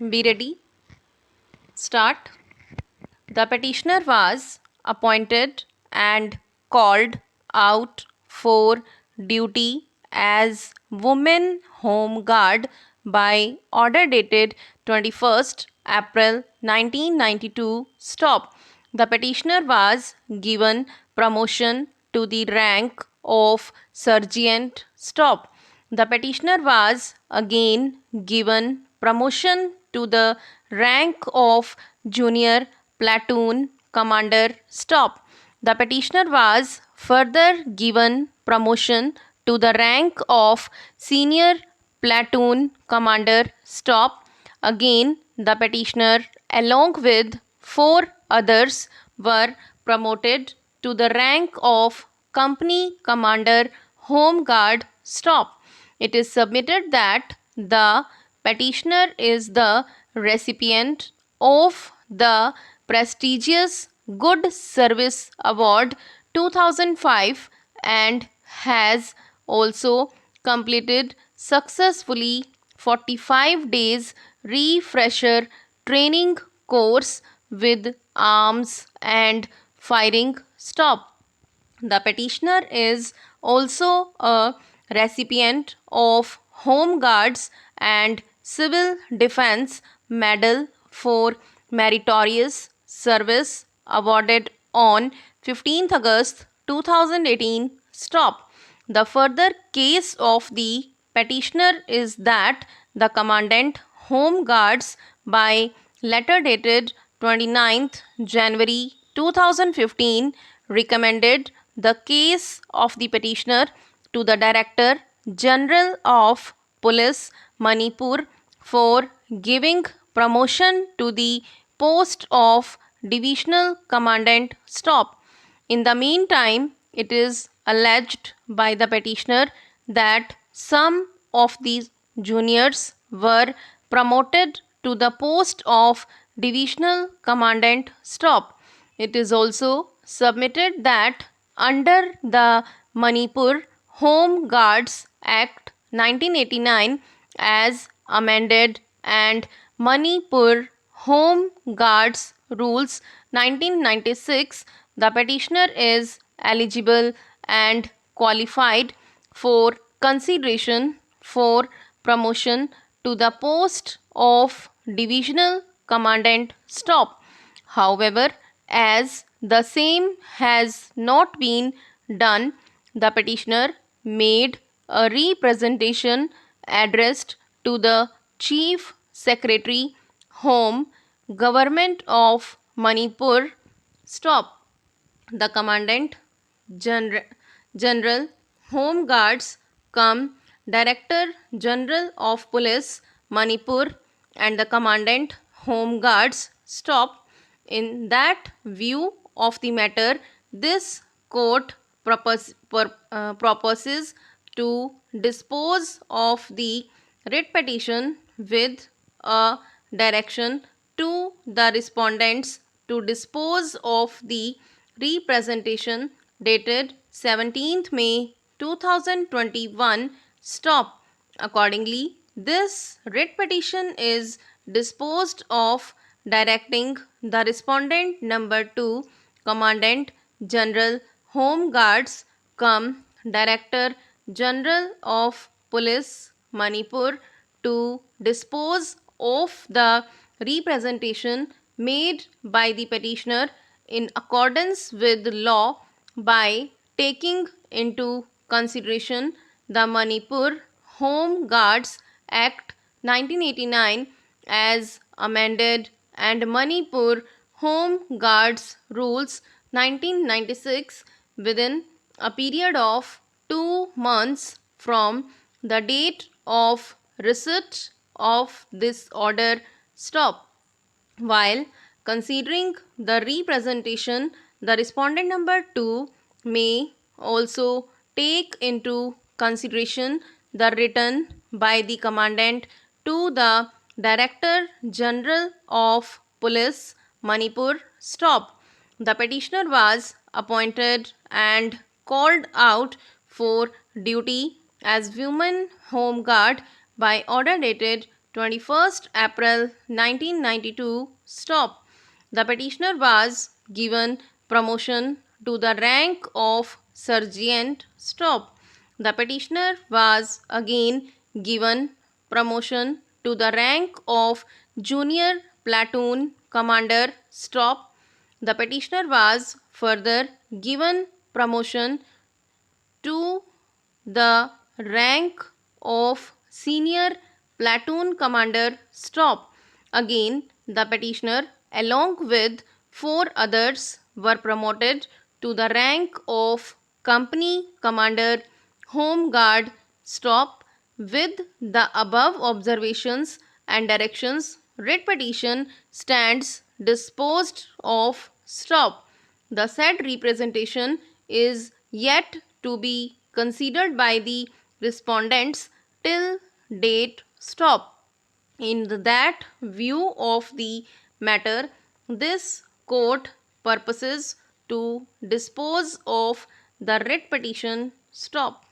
Be ready. Start. The petitioner was appointed and called out for duty as Women Home Guard by order dated 21st April 1992. Stop. The petitioner was given promotion to the rank of sergeant. Stop. The petitioner was again given promotion to the rank of junior platoon commander. Stop. The petitioner was further given promotion to the rank of senior platoon commander. Stop. Again, the petitioner, along with four others, were promoted to the rank of company commander, home guard. Stop. It is submitted that the petitioner is the recipient of the prestigious Good Service Award 2005 and has also completed successfully 45 days refresher training course with arms and firing. Stop. The petitioner is also a recipient of Home Guards and Civil Defense Medal for Meritorious Service awarded on 15th August 2018. Stop. The further case of the petitioner is that the Commandant Home Guards by letter dated 29th January 2015 recommended the case of the petitioner to the Director General of Police Manipur for giving promotion to the post of Divisional Commandant. Stop. In the meantime, it is alleged by the petitioner that some of these juniors were promoted to the post of Divisional Commandant. Stop. It is also submitted that under the Manipur Home Guards Act 1989 as amended and Manipur Home Guards Rules 1996, the petitioner is eligible and qualified for consideration for promotion to the post of Divisional Commandant. Stop. However, as the same has not been done, the petitioner made a representation addressed to the Chief Secretary, Home, Government of Manipur. Stop. The Commandant General, Home Guards, come Director General of Police, Manipur, and the Commandant Home Guards. Stop. In that view of the matter, this court proposes to dispose of the writ petition with a direction to the respondents to dispose of the representation dated 17th May 2021. Stop. Accordingly, this writ petition is disposed of, directing the respondent number 2, Commandant General, Home Guards, come Director General of Police, Manipur, to dispose of the representation made by the petitioner in accordance with law by taking into consideration the Manipur Home Guards Act 1989 as amended and Manipur Home Guards Rules 1996 within a period of 2 months from the date of receipt of this order. Stop. While considering the representation, the respondent number 2 may also take into consideration the written by the Commandant to the Director General of Police, Manipur. Stop. The petitioner was appointed and called out for duty as Women Home Guard by order dated 21st April 1992, stop. The petitioner was given promotion to the rank of sergeant, stop. The petitioner was again given promotion to the rank of junior platoon commander, stop. The petitioner was further given promotion to the rank of senior platoon commander, stop. Again, the petitioner along with four others were promoted to the rank of company commander, home guard, stop. With the above observations and directions, writ petition stands disposed of, stop. The said representation is yet to be considered by the respondents till date, stop. In that view of the matter, this court purposes to dispose of the writ petition, stop.